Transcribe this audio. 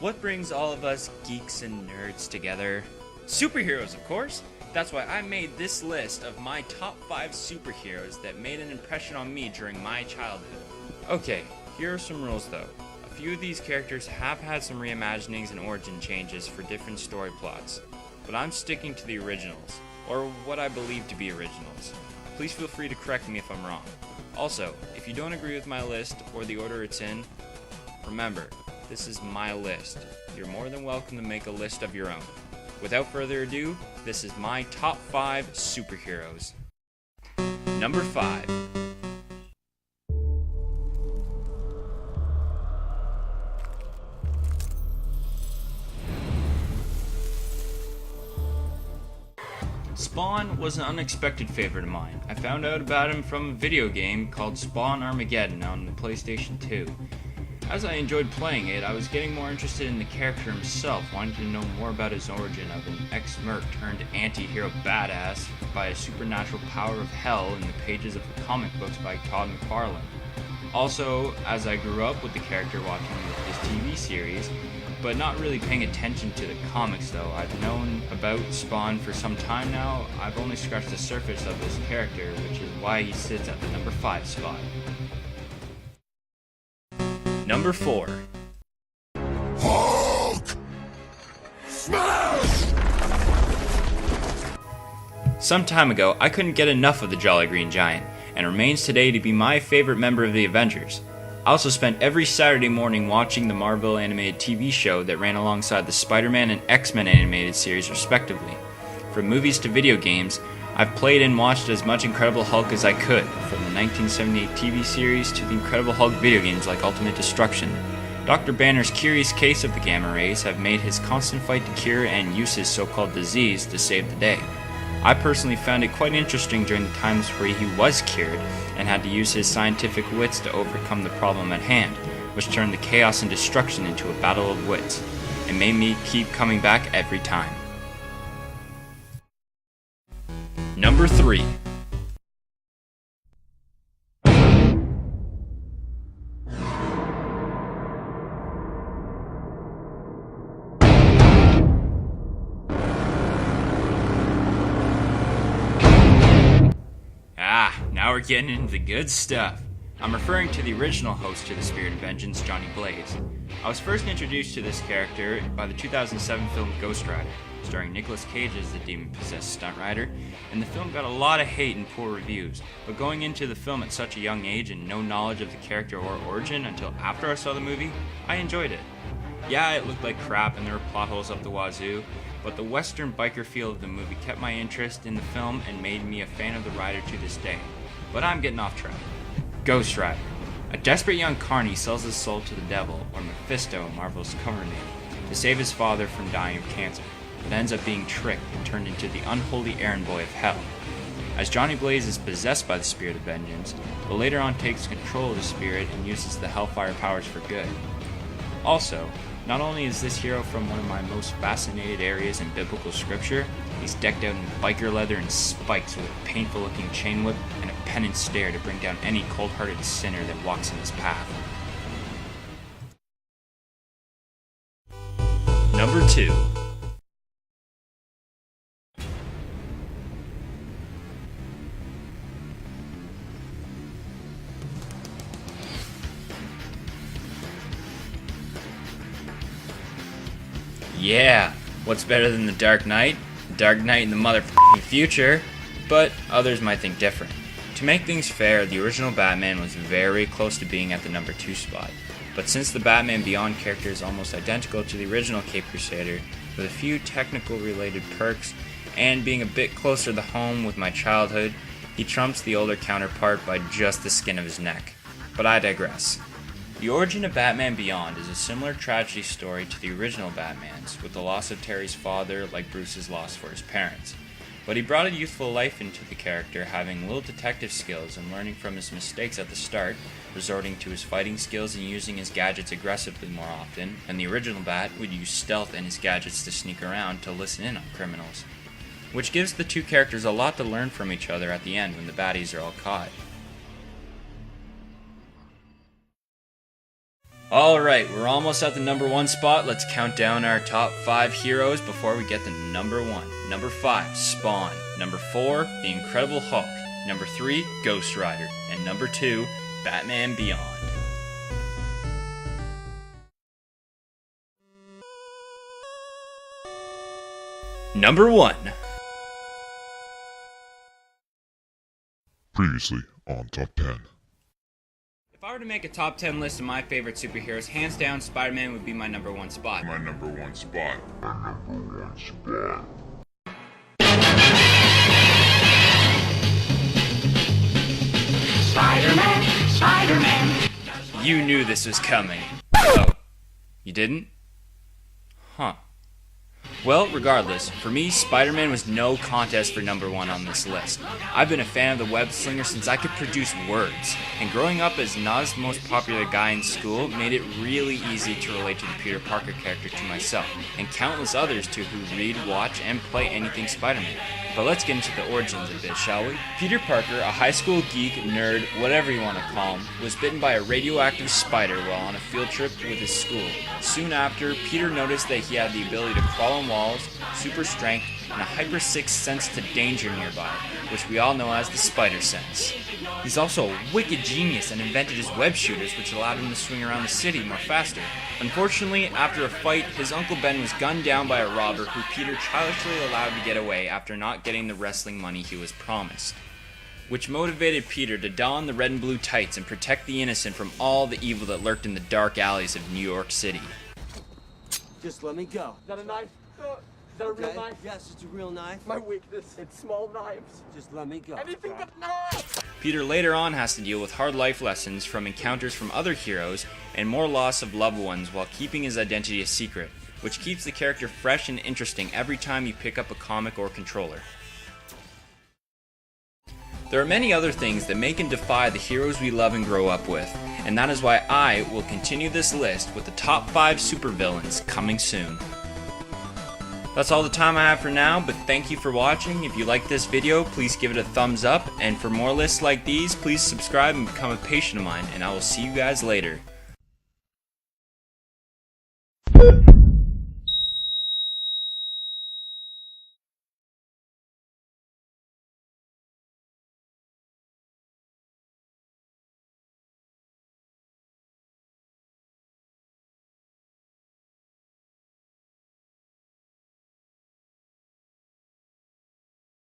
What brings all of us geeks and nerds together? Superheroes, of course! That's why I made this list of my top 5 superheroes that made an impression on me during my childhood. Okay, here are some rules though. A few of these characters have had some reimaginings and origin changes for different story plots, but I'm sticking to the originals, or what I believe to be originals. Please feel free to correct me if I'm wrong. Also, if you don't agree with my list or the order it's in, remember, this is my list. You're more than welcome to make a list of your own. Without further ado, this is my top 5 superheroes. Number 5. Spawn was an unexpected favorite of mine. I found out about him from a video game called Spawn Armageddon on the PlayStation 2. As I enjoyed playing it, I was getting more interested in the character himself, wanting to know more about his origin of an ex-merc turned anti-hero badass by a supernatural power of hell in the pages of the comic books by Todd McFarlane. Also, as I grew up with the character watching his TV series, but not really paying attention to the comics though, I've known about Spawn for some time now. I've only scratched the surface of this character, which is why he sits at the number 5 spot. Number 4. Hulk! Smash! Some time ago, I couldn't get enough of the Jolly Green Giant, and remains today to be my favorite member of the Avengers. I also spent every Saturday morning watching the Marvel animated TV show that ran alongside the SpiderMan and X-Men animated series respectively. From movies to video games, I've played and watched as much Incredible Hulk as I could, from the 1978 TV series to the Incredible Hulk video games like Ultimate Destruction. Dr. Banner's curious case of the gamma rays have made his constant fight to cure and use his so-called disease to save the day. I personally found it quite interesting during the times where he was cured and had to use his scientific wits to overcome the problem at hand, which turned the chaos and destruction into a battle of wits. It made me keep coming back every time. Number 3. Now we're getting into the good stuff. I'm referring to the original host to the Spirit of Vengeance, Johnny Blaze. I was first introduced to this character by the 2007 film Ghost Rider, starring Nicolas Cage as the demon-possessed stunt rider, and the film got a lot of hate and poor reviews, but going into the film at such a young age and no knowledge of the character or origin until after I saw the movie, I enjoyed it. Yeah, it looked like crap and there were plot holes up the wazoo, but the western biker feel of the movie kept my interest in the film and made me a fan of the rider to this day. But I'm getting off track. Ghost Rider. A desperate young carny sells his soul to the devil, or Mephisto, Marvel's cover name, to save his father from dying of cancer, but ends up being tricked and turned into the unholy errand boy of hell. As Johnny Blaze is possessed by the Spirit of Vengeance, but later on takes control of the spirit and uses the Hellfire powers for good. Also, not only is this hero from one of my most fascinated areas in biblical scripture, he's decked out in biker leather and spikes with a painful looking chain whip and a pen and stare to bring down any cold-hearted sinner that walks in his path. Number 2. Yeah, what's better than the Dark Knight? The Dark Knight in the motherfucking future, but others might think different. To make things fair, the original Batman was very close to being at the number 2 spot, but since the Batman Beyond character is almost identical to the original Cape Crusader, with a few technical related perks, and being a bit closer to home with my childhood, he trumps the older counterpart by just the skin of his neck. But I digress. The origin of Batman Beyond is a similar tragedy story to the original Batman's, with the loss of Terry's father like Bruce's loss for his parents. But he brought a youthful life into the character, having little detective skills and learning from his mistakes at the start, resorting to his fighting skills and using his gadgets aggressively more often, and the original Bat would use stealth and his gadgets to sneak around to listen in on criminals. Which gives the two characters a lot to learn from each other at the end when the baddies are all caught. Alright, we're almost at the number 1 spot. Let's count down our top 5 heroes before we get to number 1. Number 5, Spawn. Number 4, The Incredible Hulk. Number 3, Ghost Rider. And number 2, Batman Beyond. Number 1. Previously on Top 10. If I were to make a top 10 list of my favorite superheroes, hands down, Spider-Man would be my number 1 spot. My number 1 spot. Spider-Man, Spider-Man. You knew this was coming. Oh, you didn't? Huh. Well, regardless, for me, Spider-Man was no contest for number 1 on this list. I've been a fan of the web slinger since I could produce words, and growing up as not the most popular guy in school made it really easy to relate to the Peter Parker character to myself, and countless others too who read, watch, and play anything Spider-Man. But let's get into the origins a bit, shall we? Peter Parker, a high school geek, nerd, whatever you want to call him, was bitten by a radioactive spider while on a field trip with his school. Soon after, Peter noticed that he had the ability to crawl on walls, super strength, and a hyper sixth sense to danger nearby, which we all know as the spider sense. He's also a wicked genius and invented his web shooters, which allowed him to swing around the city more faster. Unfortunately, after a fight, his Uncle Ben was gunned down by a robber who Peter childishly allowed to get away after not getting the wrestling money he was promised, which motivated Peter to don the red and blue tights and protect the innocent from all the evil that lurked in the dark alleys of New York City. Just let me go. Is that a knife? Is that a real knife? Yes, it's a real knife. My weakness, it's small knives. Just let me go. Anything but knives! Peter later on has to deal with hard life lessons from encounters from other heroes and more loss of loved ones while keeping his identity a secret, which keeps the character fresh and interesting every time you pick up a comic or controller. There are many other things that make and defy the heroes we love and grow up with, and that is why I will continue this list with the top 5 supervillains coming soon. That's all the time I have for now, but thank you for watching. If you like this video, please give it a thumbs up, and for more lists like these, please subscribe and become a patient of mine, and I will see you guys later.